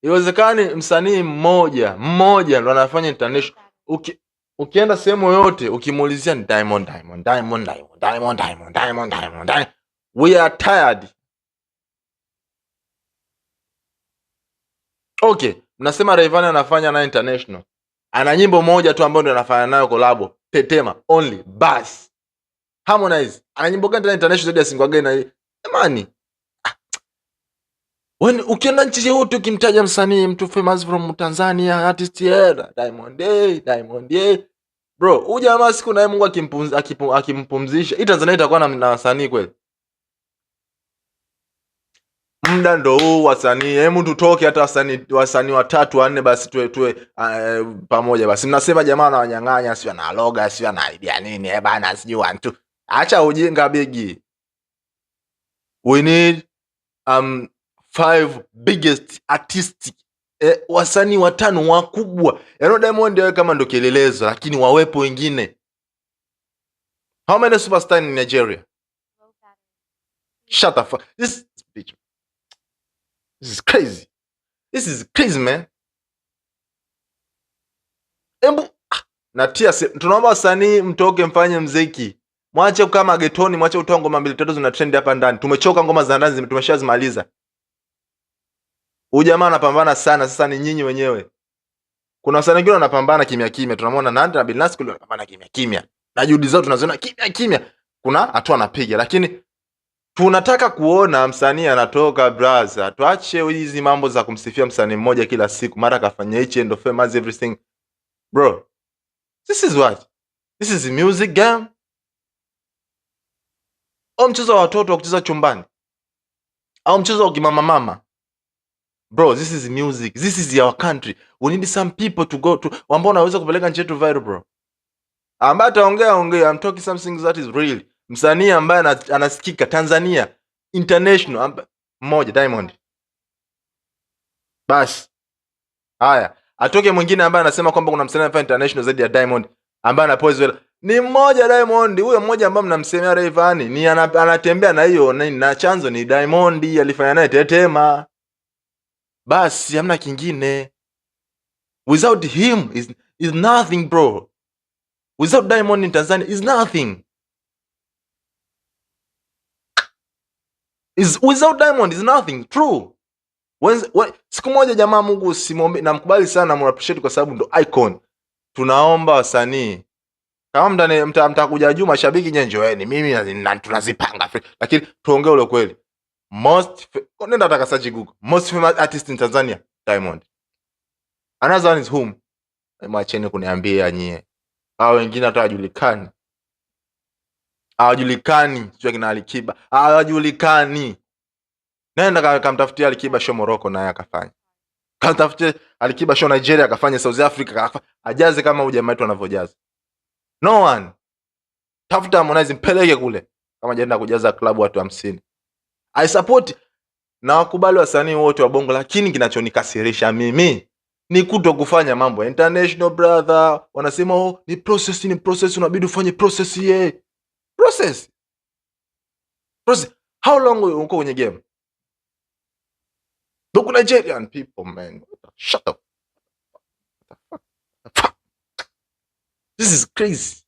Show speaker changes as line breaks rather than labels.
Iwezekani msanii mmoja ndo anafanya international. Ukienda sehemu yote ukimuulizia ni Diamond. We are tired. Okay, mnasema Rayvanny anafanya na international. Ana nyimbo moja tu ambayo ndo anafanya nayo collab, Tetema only, bas. Harmonize ana nyimbo gani international zaidi ya Singwa Gani na jamani? Ukienda nchi yote ukimtaja msanii mtu famous from Tanzania, artist era, Diamond. Bro, huyu jamaa siku naye Mungu akimpumzisha, hii Tanzania itakuwa na wasanii kweli? Muda ndo huu wasanii, hebu tutoke hata wasanii 3 4 basi tuwe pamoja basi. Mnasema jamaa anawanyang'anya, sio analoga, sio ana idea nini, bana sijui wantu. Acha ujinga bigi. We need 5 biggest artistic wasanii 5 wakubwa. Yaani Diamond yeye kama ndo kielelezo, lakini wawepo wengine. How many superstars in Nigeria? Shut the fuck. This is crazy. This is crazy, man. Natia tunaomba wasanii mtoke mfanye muziki. Mwache kama getoni, mwache utoa ngoma 2 3 zina trend hapa ndani. Tumechoka ngoma za ndani, tumeshazimaliza. Huyu jamaa anapambana sana, sasa ni nyinyi wenyewe. Kuna wasanii wengine wanapambana kimya kimya. Tunamwona Nandy na Billnass kule wanapambana kimya kimya. Na juhudi zao tunaziona kimya kimya. Kuna hatua anapiga, lakini tunataka kuona msanii anatoka brother. Tuache hizi mambo za kumsifia msanii mmoja kila siku. Mara kafanya hichi ndo famous everything. Bro, this is what? This is a music game. Au mchezo wa watoto wa kucheza chumbani? Au mchezo wa kimama mama? Bro, this is music. This is our country. We need some people to go to ambao wanaweza kupeleka nchi yetu viral, bro. Ambaye ataongea, I'm talking something that is real. Msanii ambaye anasikika Tanzania international mmoja Diamond. Bas. Haya, atoke mwingine ambaye anasema kwamba kuna msanii anafanya international zaidi ya Diamond ambaye anapoze ni mmoja Diamond. Huyo mmoja ambaye mnamsemea Rayvanny ni anatembea na hiyo na chanzo ni Diamond, alifanya naye Tetema. Basi hamna kingine. Without him is nothing, bro. Without Diamond in Tanzania is nothing. Without Diamond is nothing. True. Siku moja jamaa, Mungu simombe, namkubali sana, mu appreciate kwa sababu ndo icon. Tunaomba wasanii kama mtakuja juu, mashabiki nyenjoeni, mimi na tunazipanga, lakini tuongee ule kweli. Nenda takasaji Google. Most famous artist in Tanzania, Diamond. Another one is whom? Mwacheni kuniambia nyie. Hao wengine hata hawajulikani. Sio kina Alikiba. Hawajulikani. Nenda kamtafutia Alikiba show Morocco naye akafanya. Kamtafutie Alikiba show Nigeria akafanya, South Africa ajaze kama ujamaa wetu anavyojaza. No one. Tafuta Harmonize mpeleke kule kama jaenda kujaza club watu 50. I support na wakubali wasanii wote wa Bongo, lakini kinachonikasirisha mimi ni kuto kufanya mambo international, brother. Wanasema ni process, unabidi ufanye process ye. Process. How long uko kwenye game? Look, Nigerian people, man. Shut up. This is crazy.